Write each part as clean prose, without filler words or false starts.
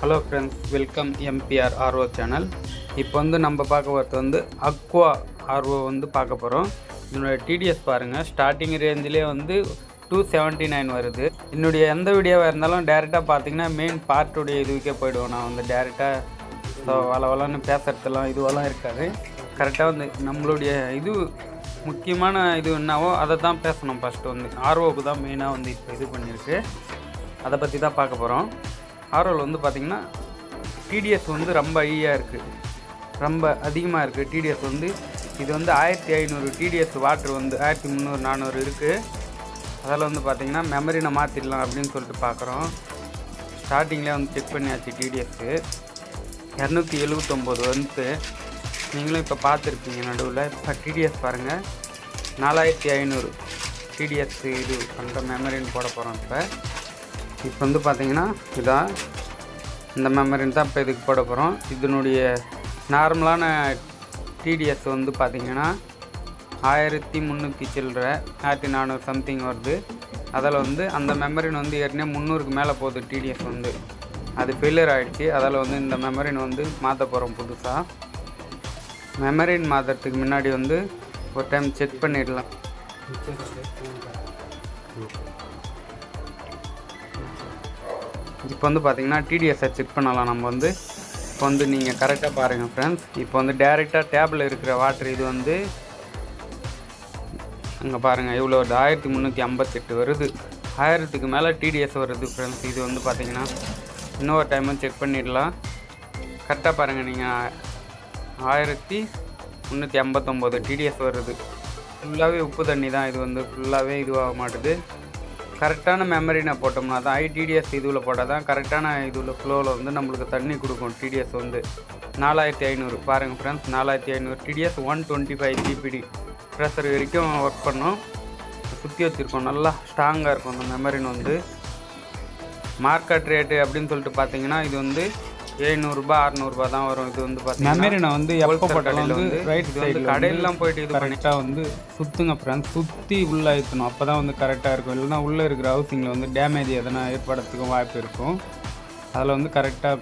Hello friends, welcome MBR RO channel. இப்போ வந்து நம்ம பார்க்க போகிறது வந்து அக்வா ஆர்ஓ வந்து பார்க்க போகிறோம். என்னுடைய டிடிஎஸ் பாருங்கள், ஸ்டார்டிங் ரேஞ்சிலே வந்து 279 வருது. என்னுடைய எந்த வீடியோவாக இருந்தாலும் டேரெக்டாக பார்த்தீங்கன்னா மெயின் பார்ட்டுடைய இதுவுக்கே போயிடுவோம். நான் வந்து டேரெக்டாக வளவலன்னு பேசுகிறதுலாம் இதுவெல்லாம் இருக்காது. கரெக்டாக வந்து நம்மளுடைய இது முக்கியமான இது என்னவோ அதை தான் பேசணும். ஃபஸ்ட்டு வந்து ஆர்ஓவுக்கு தான் மெயினாக வந்து இப்போ இது பண்ணியிருக்கு. அதை பற்றி தான் பார்க்க போகிறோம். ஆர்ஓவில் வந்து பார்த்திங்கன்னா டிடிஎஸ் வந்து ரொம்ப ஹையாக இருக்குது, ரொம்ப அதிகமாக இருக்குது டிடிஎஸ் வந்து. இது வந்து 1500 டிடிஎஸ் வாட்ரு வந்து 1300 400 இருக்குது. அதில் வந்து பார்த்திங்கன்னா மெமரினை மாற்றிடலாம் அப்படின்னு சொல்லிட்டு பார்க்குறோம். ஸ்டார்டிங்லேயே வந்து செக் பண்ணியாச்சு. டிடிஎஸ்ஸு 279 வந்து நீங்களும் இப்போ பார்த்துருப்பீங்க நடுவில். இப்போ டிடிஎஸ் பாருங்கள், 4500 டிடிஎஸ் இது பண்ணுற மெமரின்னு போட போகிறோம். இப்போ வந்து பார்த்திங்கன்னா இதான் இந்த மெமரின் தான் இப்போ இதுக்கு போட போகிறோம். இதனுடைய நார்மலான டிடிஎஸ் வந்து பார்த்திங்கன்னா 1300 சில்லற 1400 சம்திங் வருது. அதில் வந்து அந்த மெமரின் வந்து ஏற்கனவே 300க்கு மேலே போகுது டிடிஎஸ் வந்து. அது ஃபெயிலியர் ஆகிடுச்சு. அதில் வந்து இந்த மெமரின் வந்து மாற்ற போகிறோம் புதுசாக. மெமரின் மாற்றுறதுக்கு முன்னாடி வந்து ஒரு டைம் செக் பண்ணிடலாம். இப்போ வந்து பார்த்திங்கன்னா டிடிஎஸ்ஸை செக் பண்ணலாம் நம்ம வந்து. இப்போ வந்து நீங்கள் கரெக்டாக பாருங்கள் ஃப்ரெண்ட்ஸ். இப்போ வந்து டேரெக்டாக டேபிளில் இருக்கிற வாட்ரு இது வந்து அங்கே பாருங்கள் எவ்வளோ வருது, 1358 வருது. 1000க்கு மேலே டிடிஎஸ் வருது ஃப்ரெண்ட்ஸ். இது வந்து பார்த்திங்கன்னா இன்னொரு டைமும் செக் பண்ணிடலாம். கரெக்டாக பாருங்கள், நீங்கள் 1359 டிடிஎஸ் வருது. ஃபுல்லாகவே உப்பு தண்ணி தான். இது வந்து ஃபுல்லாகவே இதுவாக மாட்டுது. கரெக்டான மெமரினை போட்டோம்னா தான் ஐடிடிஎஸ் இதுவில் போட்டால் தான் கரெக்டான இதுவில் ஃப்ளோவில் வந்து நம்மளுக்கு தண்ணி கொடுக்கும். டிடிஎஸ் வந்து 4500 பாருங்கள் ஃப்ரெண்ட்ஸ், 4500 டிடிஎஸ் 125 ஜிபிடி ப்ரெஷர் வரைக்கும் ஒர்க் பண்ணோம். சுற்றி வச்சுருக்கோம், நல்லா ஸ்ட்ராங்காக இருக்கும் அந்த மெமரின் வந்து. மார்க்கெட் ரேட்டு அப்படின்னு சொல்லிட்டு பார்த்தீங்கன்னா இது வந்து 700 600 தான் வரும். இது வந்து பார்த்தீங்கன்னா மெமரினை வந்து எப்போ போட்டாலும் வந்து ரைட் இது வந்து கடையிலாம் போயிட்டு இது கரெக்டாக வந்து சுற்றுங்க ஃப்ரெண்ட்ஸ். சுற்றி உள்ளே ஏற்றணும், அப்போ தான் வந்து கரெக்டாக இருக்கும். இல்லைனா உள்ளே இருக்கிற ஹவுசிங்கில் வந்து டேமேஜ் எதனா ஏற்படுறதுக்கும் வாய்ப்பு இருக்கும். அதில் வந்து கரெக்டாக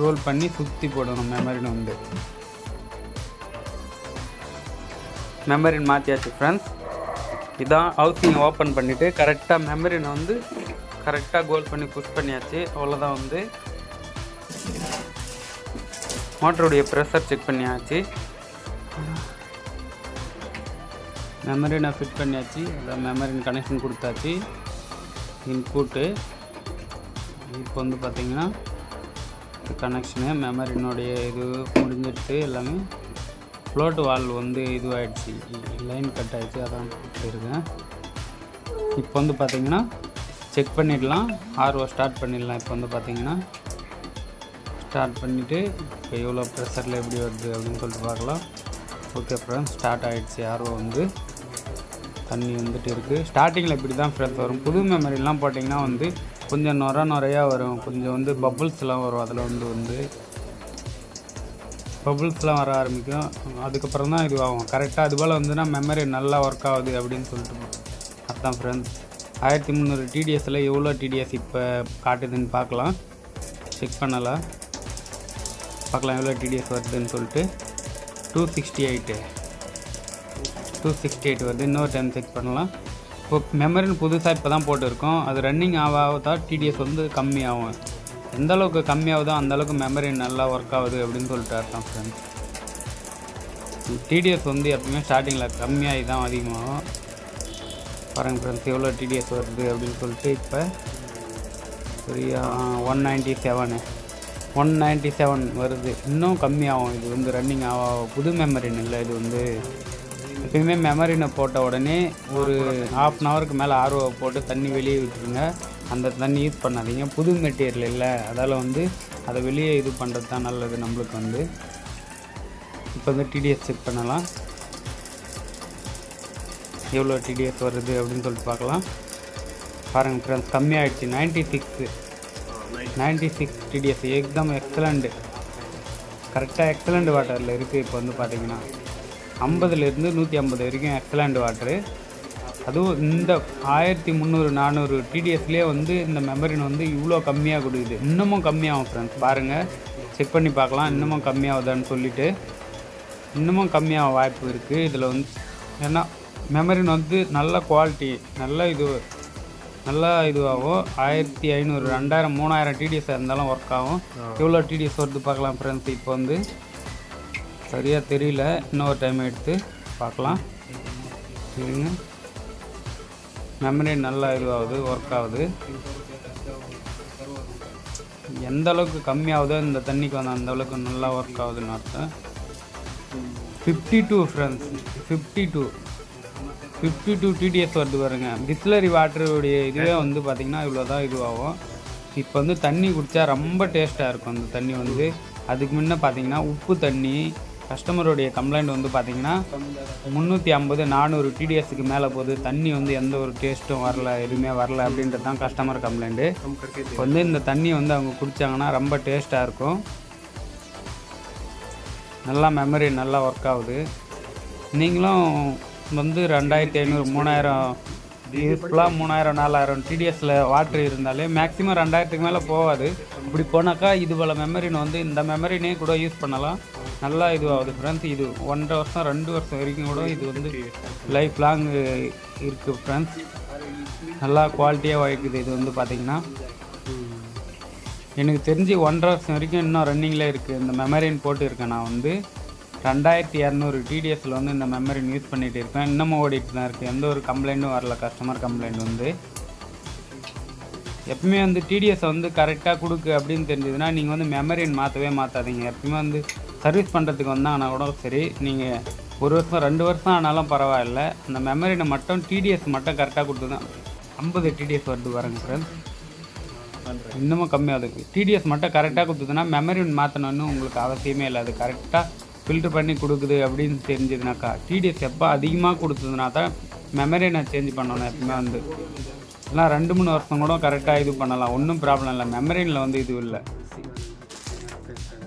ரோல் பண்ணி சுற்றி போடணும் மெமரினை வந்து. மெமரின் மாற்றியாச்சு ஃப்ரெண்ட்ஸ். இதான் ஹவுசிங் ஓப்பன் பண்ணிவிட்டு கரெக்டாக மெமரினை வந்து கரெக்டாக கோல் பண்ணி புஷ் பண்ணியாச்சு. அவ்வளோதான் வந்து மோட்டருடைய ப்ரெஷர் செக் பண்ணியாச்சு. மெமரினை ஃபிட் பண்ணியாச்சு. அதான் மெமரின் கனெக்ஷன் கொடுத்தாச்சு, இன்புட்டு. இப்போ வந்து பார்த்திங்கன்னா கனெக்ஷனு மெமரினுடைய இது முடிஞ்சிடுச்சு. எல்லாமே ஃப்ளோட் வால் வந்து இதுவாகிடுச்சு, லைன் கட் ஆகிடுச்சு. அதான் இருக்கேன். இப்போ வந்து பார்த்திங்கன்னா செக் பண்ணிடலாம். ஆர்ஓ ஸ்டார்ட் பண்ணிடலாம். இப்போ வந்து பார்த்திங்கன்னா ஸ்டார்ட் பண்ணிவிட்டு இப்போ எவ்வளோ ப்ரெஷரில் எப்படி வருது அப்படின்னு சொல்லிட்டு பார்க்கலாம். ஓகே ஃப்ரெண்ட்ஸ், ஸ்டார்ட் ஆகிடுச்சு. ஆர்ஓ வந்து தண்ணி வந்துட்டு இருக்குது. ஸ்டார்டிங்கில் இப்படி தான் ஃப்ரெண்ட்ஸ் வரும். புது மெமரிலாம் போட்டிங்கன்னா வந்து கொஞ்சம் நுரையாக வரும், கொஞ்சம் வந்து பபுள்ஸ்லாம் வரும். அதில் வந்து பபுள்ஸ்லாம் வர ஆரம்பிக்கும். அதுக்கப்புறம் தான் இது ஆகும் கரெக்டாக. அதுபோல் வந்துன்னா மெமரி நல்லா ஒர்க் ஆகுது அப்படின்னு சொல்லிட்டு அதுதான் ஃப்ரெண்ட்ஸ். 1300 டிடிஎஸில் எவ்வளோ டிடிஎஸ் இப்போ காட்டுதுன்னு பார்க்கலாம். செக் பண்ணலாம், பார்க்கலாம் எவ்வளோ டிடிஎஸ் வருதுன்னு சொல்லிட்டு. 268 வருது. இன்னொரு டைம் செக் பண்ணலாம். இப்போ மெமரின்னு புதுசாக இப்போ தான் போட்டுருக்கோம். அது ரன்னிங் ஆகாதான் டிடிஎஸ் வந்து கம்மியாகும். எந்த அளவுக்கு கம்மியாகுதோ அந்தளவுக்கு மெமரி நல்லா ஒர்க் ஆகுது அப்படின்னு சொல்லிட்டு அர்த்தம் ஃப்ரெண்ட்ஸ். டிடிஎஸ் வந்து எப்பவுமே ஸ்டார்டிங்கில் கம்மியாகி தான் அதிகமாகும். பாருங்கள் ஃப்ரெண்ட்ஸ் எவ்வளோ டிடிஎஸ் வருது அப்படின்னு சொல்லிட்டு. இப்போ சரியா 197 வருது. இன்னும் கம்மியாகும். இது வந்து ரன்னிங் ஆகும். புது மெமரின் இல்லை. இது வந்து எப்பயுமே மெமரினை போட்ட உடனே ஒரு 1/2 ஹவருக்கு மேலே ஆர்ஓ போட்டு தண்ணி வெளியே விட்டுருங்க. அந்த தண்ணி யூஸ் பண்ணாதீங்க. புது மெட்டீரியல் இல்லை, அதால் வந்து அதை வெளியே இது பண்ணுறது தான் நல்லது நம்மளுக்கு வந்து. இப்போ வந்து டிடிஎஸ் செக் பண்ணலாம், எவ்வளோ டிடிஎஸ் வருது அப்படின்னு சொல்லிட்டு பார்க்கலாம். பாருங்கள் ஃப்ரெண்ட்ஸ், கம்மியாகிடுச்சு. 96 டிடிஎஸ் எக்ஸாம் எக்ஸலண்ட். கரெக்டாக எக்ஸலண்ட் வாட்டரில் இருக்குது. இப்போ வந்து பார்த்திங்கன்னா 50லேருந்து 150 வரைக்கும் எக்ஸலண்ட் வாட்ரு. அதுவும் இந்த 1300-400 டிடிஎஸ்லேயே வந்து இந்த மெம்பரின் வந்து இவ்வளோ கம்மியாக கொடுக்குது. இன்னமும் கம்மியாகும் ஃப்ரெண்ட்ஸ், பாருங்கள் செக் பண்ணி பார்க்கலாம். இன்னமும் கம்மியாகுதான்னு சொல்லிவிட்டு இன்னமும் கம்மியாக வாய்ப்பு இருக்குது இதில் வந்து. ஏன்னா மெமரின் வந்து நல்ல குவாலிட்டி, நல்லா இதுவாகும். 1500, 2000, 3000 டிடிஎஸ் இருந்தாலும் ஒர்க் ஆகும். எவ்வளோ டிடிஎஸ் வருது பார்க்கலாம் ஃப்ரெண்ட்ஸ். இப்போ வந்து சரியாக தெரியல, இன்னொரு டைம் எடுத்து பார்க்கலாம். சரிங்க, மெமரி நல்லா இதுவாகுது, ஒர்க் ஆகுது. எந்த அளவுக்கு கம்மியாகுதோ இந்த தண்ணிக்கு வந்து அந்த அளவுக்கு நல்லா ஒர்க் ஆகுதுன்னு அர்த்தம். 52 ஃப்ரெண்ட்ஸ், 52 டிடிஎஸ் வருது பாருங்க. பிஸ்லரி வாட்டருடைய இதுவே வந்து பார்த்திங்கன்னா இவ்வளோ தான் இதுவாகும். இப்போ வந்து தண்ணி குடித்தா ரொம்ப டேஸ்ட்டாக இருக்கும் அந்த தண்ணி வந்து. அதுக்கு முன்னே பார்த்திங்கன்னா உப்பு தண்ணி, கஸ்டமருடைய கம்ப்ளைண்ட் வந்து பார்த்திங்கன்னா 350-400 டிடிஎஸ்க்கு மேலே போகுது, தண்ணி வந்து எந்த ஒரு டேஸ்ட்டும் வரல, எதுவுமே வரல அப்படின்றது தான் கஸ்டமர் கம்ப்ளைண்ட்டு. இப்போ வந்து இந்த தண்ணி வந்து அவங்க குடித்தாங்கன்னா ரொம்ப டேஸ்ட்டாக இருக்கும். நல்லா மெமரி நல்லா ஒர்க் ஆகுது. நீங்களும் வந்து 2500, 3000 யூஸ்ஃபுல்லாக 3000, 4000 டிடிஎஸில் வாட்ரு இருந்தாலே மேக்ஸிமம் 2000க்கு மேலே போகாது. இப்படி போனாக்கா இது போல் மெமரின் வந்து இந்த மெமரினே கூட யூஸ் பண்ணலாம். நல்லா இதுவாகுது ஃப்ரெண்ட்ஸ். இது 1.5 வருஷம் 2 வருஷம் வரைக்கும் கூட இது வந்து லைஃப் லாங் இருக்குது ஃப்ரெண்ட்ஸ். நல்லா குவாலிட்டியாக இருக்குது. இது வந்து பார்த்திங்கன்னா எனக்கு தெரிஞ்சு 1.5 வருஷம் வரைக்கும் இன்னும் ரன்னிங்கில் இருக்குது. இந்த மெமரின் போட்டுருக்கேன் நான் வந்து 2200 டிடிஎஸில் வந்து இந்த மெமரின் யூஸ் பண்ணிகிட்டு இருக்கேன். இன்னமும் ஓடிட்டு தான் இருக்குது. எந்த ஒரு கம்ப்ளைண்ட்டும் வரல, கஸ்டமர் கம்ப்ளைண்ட் வந்து. எப்பவுமே வந்து டிடிஎஸை வந்து கரெக்டாக கொடுக்கு அப்படின்னு தெரிஞ்சதுன்னா நீங்கள் வந்து மெமரின் மாற்றாதீங்க. எப்பவுமே வந்து சர்வீஸ் பண்ணுறதுக்கு வந்தாங்கன்னா கூட சரி, நீங்கள் 1 வருஷம் 2 வருஷம் ஆனாலும் பரவாயில்ல, அந்த மெமரினை மட்டும் டிடிஎஸ் மட்டும் கரெக்டாக கொடுத்து தான் 50 டிடிஎஸ் வருது பாருங்க ஃப்ரெண்ட்ஸ். இன்னமும் கம்மியாகுது. டிடிஎஸ் மட்டும் கரெக்டாக கொடுத்ததுன்னா மெமரின் மாற்றணும்னு உங்களுக்கு அவசியமே இல்லை. அது கரெக்டாக ஃபில்ட்ரு பண்ணி கொடுக்குது அப்படின்னு தெரிஞ்சதுனாக்கா. டிடிஎஸ் எப்போ அதிகமாக கொடுத்ததுனா தான் மெமரினை சேஞ்ச் பண்ணணும். எப்பவுமே வந்து எல்லாம் 2-3 வருஷம் கூட கரெக்டாக இது பண்ணலாம், ஒன்றும் ப்ராப்ளம் இல்லை. மெமரினில் வந்து இது இல்லை.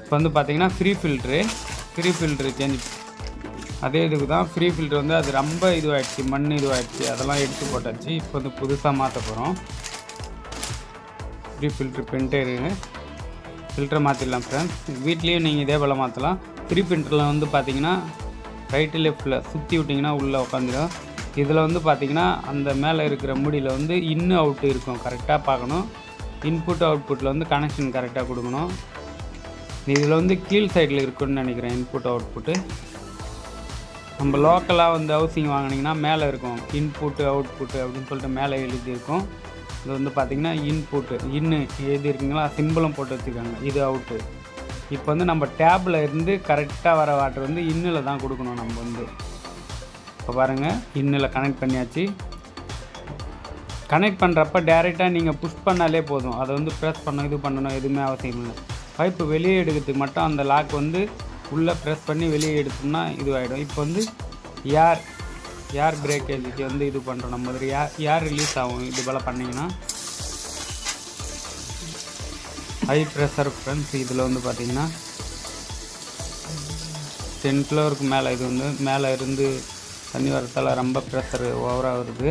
இப்போ வந்து பார்த்திங்கன்னா ஃப்ரீ ஃபில்ட்ரு சேஞ்ச், அதே இதுக்கு தான் ஃப்ரீ ஃபில்ட்ரு வந்து அது ரொம்ப இதுவாகிடுச்சு, மண் இதுவாகிடுச்சு, அதெல்லாம் எடுத்து போட்டாச்சு. இப்போ வந்து புதுசாக மாற்ற போகிறோம். ஃப்ரீ ஃபில்ட்ரு பிரிண்டரு ஃபில்டரை மாற்றிடலாம் ஃப்ரெண்ட்ஸ். வீட்லேயும் நீங்கள் இதே போல் மாற்றலாம். ஃப்ரீ பிரிண்டரில் வந்து பார்த்திங்கன்னா ரைட்டு லெஃப்ட்டில் சுற்றி விட்டிங்கன்னா உள்ளே உட்காந்துடும். இதில் வந்து பார்த்திங்கன்னா அந்த மேலே இருக்கிற மூடியில் வந்து இன்னு அவுட்டு இருக்கும், கரெக்டாக பார்க்கணும். இன்புட் அவுட்புட்டில் வந்து கனெக்ஷன் கரெக்டாக கொடுக்கணும். இதில் வந்து கீழ் சைடில் இருக்குன்னு நினைக்கிறேன் இன்புட் அவுட்புட்டு. நம்ம லோக்கலாக வந்து ஹவுசிங் வாங்கினீங்கன்னா மேலே இருக்கும் இன்புட்டு அவுட்புட்டு அப்படின்னு சொல்லிட்டு மேலே எழுதியிருக்கும். இது வந்து பார்த்திங்கன்னா இன்புட்டு இன்னு எழுதியிருக்குங்களா, சிம்பிளும் போட்டு வச்சுருக்காங்க. இது அவுட்டு. இப்போ வந்து நம்ம டேப்பில் இருந்து கரெக்டாக வர வாட்டர் வந்து இன்னில் தான் கொடுக்கணும் நம்ம வந்து. இப்போ பாருங்கள், இன்னில் கனெக்ட் பண்ணியாச்சு. கனெக்ட் பண்ணுறப்ப டேரெக்டாக நீங்கள் புஷ் பண்ணாலே போதும். அதை வந்து ப்ரெஸ் பண்ணணும், இது பண்ணணும் எதுவுமே அவசியம் இல்லை. பைப்பு வெளியே எடுக்கிறதுக்கு மட்டும் அந்த லாக் வந்து உள்ளே ப்ரெஸ் பண்ணி வெளியே எடுத்தோம்னா இதுவாகிடும். இப்போ வந்து ஏர் பிரேக்கேஜுக்கு வந்து இது பண்ணுறோம் நம்ம மாதிரி ஏர் ரிலீஸ் ஆகும். இது போல் பண்ணிங்கன்னா ஹை ப்ரெஷர் ஃப்ரெண்ட்ஸ். இதில் வந்து பார்த்திங்கன்னா 10 ஃப்ளோருக்கு மேலே இது வந்து மேலே இருந்து தண்ணி வரத்தால் ரொம்ப ப்ரெஷர் ஓவராக வருது.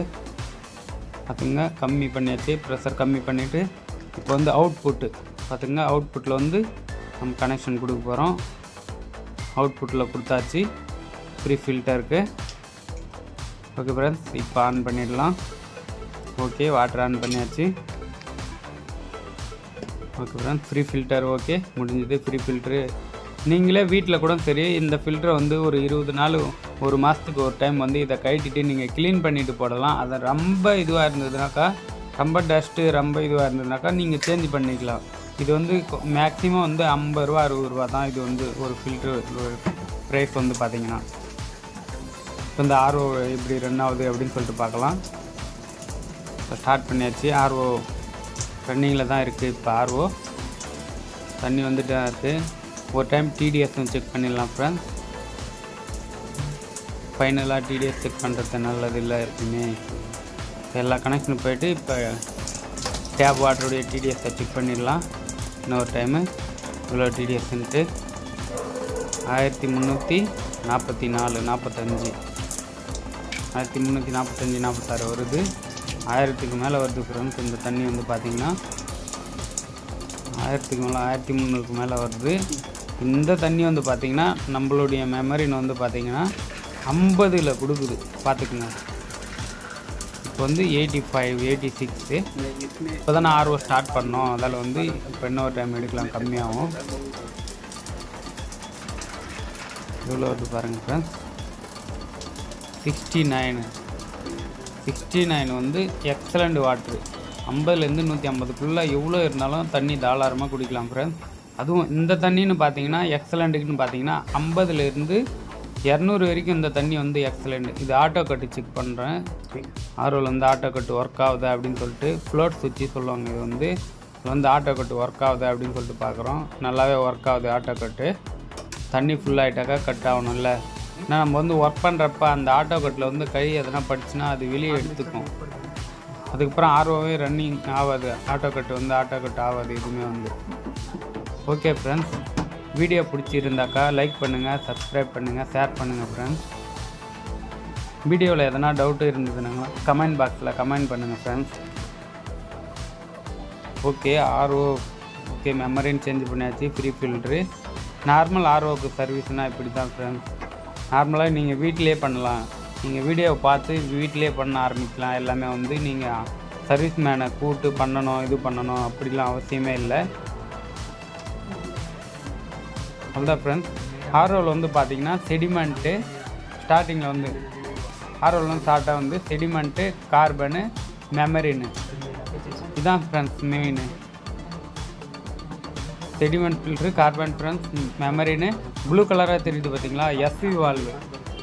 பார்த்துங்க, கம்மி பண்ணியாச்சு, ப்ரெஷர் கம்மி பண்ணிவிட்டு இப்போ வந்து அவுட்புட்டு பார்த்துங்க. அவுட்புட்டில் வந்து நம்ம கனெக்ஷன் கொடுக்க போகிறோம். அவுட்புட்டில் கொடுத்தாச்சு ஃப்ரீ ஃபில்டருக்கு. ஓகே ஃப்ரெண்ட்ஸ், இப்போ ஆன் பண்ணிடலாம். ஓகே, வாட்டர் ஆன் பண்ணியாச்சு. Okay friends, free filter okay முடிஞ்சது. ஃப்ரீ ஃபில்ட்ரு நீங்களே வீட்டில் கூட சரி இந்த ஃபில்டரை வந்து ஒரு 20 நாள் 1 மாதத்துக்கு ஒரு டைம் வந்து இதை கழட்டிட்டு நீங்கள் க்ளீன் பண்ணிவிட்டு போடலாம். அது ரொம்ப இதுவாக இருந்ததுனாக்கா, ரொம்ப டஸ்ட்டு ரொம்ப இதுவாக இருந்ததுனாக்கா நீங்கள் சேஞ்ச் பண்ணிக்கலாம். இது வந்து மேக்ஸிமம் வந்து 50 ரூபா 60 ரூபா தான் இது வந்து ஒரு ஃபில்ட்ரு ப்ரைஸ் வந்து பார்த்திங்கன்னா. இப்போ இந்த ஆர்ஓ எப்படி ரன் ஆகுது அப்படின்னு சொல்லிட்டு பார்க்கலாம். இப்போ ஸ்டார்ட் பண்ணியாச்சு. ஆர்ஓ ரன்னிங்கில் தான் இருக்குது. இப்போ ஆர்ஓ தண்ணி வந்துட்டு இருக்குது. ஒரு டைம் டிடிஎஸும் செக் பண்ணிடலாம் ஃப்ரெண்ட்ஸ். ஃபைனலாக டிடிஎஸ் செக் பண்ணுறது நல்லது இல்லை எப்பயுமே. எல்லா கனெக்ஷனும் போய்ட்டு இப்போ டேப் வாட்டருடைய டிடிஎஸை செக் பண்ணிடலாம். இன்னொரு டைமு இவ்வளோ டிடிஎஸ்ன்ட்டு 1344 45 1345 46 வருது. 1000க்கு மேலே வருது ஃப்ரெண்ட்ஸ். இந்த தண்ணி வந்து பார்த்திங்கன்னா 1000க்கு மேலே 1300க்கு மேலே வருது. இந்த தண்ணி வந்து பார்த்திங்கன்னா நம்மளுடைய மெமரின் வந்து பார்த்திங்கன்னா 50ல் கொடுக்குது பார்த்துக்குங்க. இப்போ வந்து 85 86 இப்போ தான் நான் ஆர்ஓ ஸ்டார்ட் பண்ணோம். அதில் வந்து இப்போ இன்னொரு டைம் எடுக்கலாம், கம்மியாகும். இவ்வளோ வருது பாருங்கள் ஃப்ரெண்ட்ஸ். 69 வந்து எக்ஸலண்ட் வாட்ரு. 50லேருந்து 150க்குள்ளே எவ்வளோ இருந்தாலும் தண்ணி தாராளமாக குடிக்கலாம் ஃப்ரெண்ட்ஸ். அதுவும் இந்த தண்ணின்னு பார்த்தீங்கன்னா எக்ஸலண்ட்டுக்குன்னு பார்த்தீங்கன்னா 50லேருந்து 200 வரைக்கும் இந்த தண்ணி வந்து எக்ஸலண்ட். இது ஆட்டோ கட்டு செக் பண்ணுறேன். ஆர்ஓவில் வந்து ஆட்டோ கட்டு ஒர்க் ஆகுதா அப்படின்னு சொல்லிட்டு ஃப்ளோட் சுவிட்சு சொல்லுவாங்க. இது வந்து ஆட்டோ கட்டு ஒர்க் ஆகுதா அப்படின்னு சொல்லிட்டு பார்க்குறோம். நல்லாவே ஒர்க் ஆகுது ஆட்டோ கட்டு. தண்ணி ஃபுல்லாகிட்டாக்கா கட் ஆகணும்ல. ஏன்னா நம்ம வந்து ஒர்க் பண்ணுறப்ப அந்த ஆட்டோ கட்டில் வந்து கை எதனா பட்டுச்சுன்னா அது வெளியே எடுத்துக்கும். அதுக்கப்புறம் ஆர்ஓவே ரன்னிங் ஆகாது. ஆட்டோ கட்டு ஆகாது எதுவுமே வந்து. ஓகே ஃப்ரெண்ட்ஸ், வீடியோ பிடிச்சிருந்தாக்கா லைக் பண்ணுங்கள், சப்ஸ்கிரைப் பண்ணுங்கள், ஷேர் பண்ணுங்கள் ஃப்ரெண்ட்ஸ். வீடியோவில் எதனா டவுட்டு இருந்ததுனாங்க கமெண்ட் பாக்ஸில் கமெண்ட் பண்ணுங்கள் friends. Okay, RO okay, membrane change பண்ணியாச்சு. Free filter. நார்மல் ஆர்ஓக்கு சர்வீஸ்னால் இப்படி தான் ஃப்ரெண்ட்ஸ். நார்மலாக நீங்கள் வீட்டிலே பண்ணலாம். நீங்கள் வீடியோவை பார்த்து வீட்டிலே பண்ண ஆரம்பிக்கலாம். எல்லாமே வந்து நீங்கள் சர்வீஸ் மேனை கூப்பிட்டு பண்ணணும், இது பண்ணணும் அப்படிலாம் அவசியமே இல்லை. அதுதான் ஃப்ரெண்ட்ஸ். ஆர்ஓவில் வந்து பார்த்திங்கன்னா செடிமெண்ட்டு ஸ்டார்டிங்கில் வந்து ஆர்ஓவில் வந்து ஸ்டார்ட்டாக வந்து செடிமெண்ட்டு, கார்பனு, மெமரின்னு இதுதான் friends main. Sediment filter, carbon friends, மெமரின்னு ப்ளூ கலராக தெரியுது பார்த்தீங்களா, எஸ்வி வால்வு.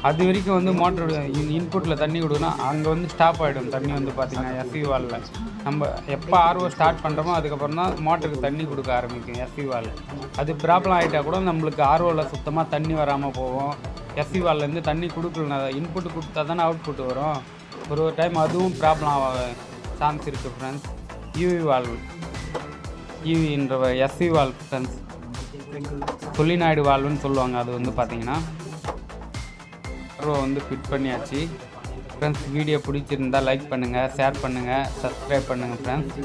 அது வரைக்கும் வந்து மோட்டரோட இன்புட்டில் தண்ணி கொடுக்கணும். அங்கே வந்து ஸ்டாப் ஆகிடும் தண்ணி வந்து பார்த்திங்கன்னா எஸ்வி வால்வில். நம்ம எப்போ ஆர்ஓ ஸ்டார்ட் பண்ணுறோமோ அதுக்கப்புறம் தான் மோட்டருக்கு தண்ணி கொடுக்க ஆரம்பிக்கும் எஸ்வி வால். அது ப்ராப்ளம் ஆகிட்டால் கூட நம்மளுக்கு ஆர்ஓவில் சுத்தமாக தண்ணி வராமல் போகும். எஸ்வி வால்லேருந்து தண்ணி கொடுக்கலனா இன்புட்டு கொடுத்தா தானே அவுட்புட் வரும். ஒரு டைம் அதுவும் ப்ராப்ளம் ஆக சான்ஸ் இருக்குது ஃப்ரெண்ட்ஸ். யூவி வால்வு, யூவின்ற எஸ்வி வால்வ் ஃப்ரெண்ட்ஸ், சொலினாய்டு வால்வுன்னு சொல்லுவாங்க. அது வந்து பார்த்திங்கன்னா ஆர்ஓ வந்து ஃபிட் பண்ணியாச்சு ஃப்ரெண்ட்ஸ். வீடியோ பிடிச்சிருந்தால் லைக் பண்ணுங்கள், ஷேர் பண்ணுங்கள், சப்ஸ்கிரைப் பண்ணுங்கள் ஃப்ரெண்ட்ஸ்.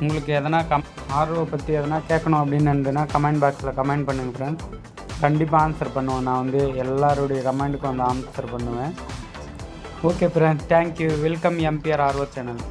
உங்களுக்கு எதனா ஆர்ஓ பற்றி எதனா கேட்கணும் அப்படின்னு இருந்ததுன்னா கமெண்ட் பாக்ஸில் கமெண்ட் பண்ணுங்கள் ஃப்ரெண்ட்ஸ். கண்டிப்பாக ஆன்சர் பண்ணுவேன். நான் வந்து எல்லாருடைய கமெண்ட்டுக்கும் வந்து ஆன்சர் பண்ணுவேன். Okay friends, thank you. Welcome MBR RO channel.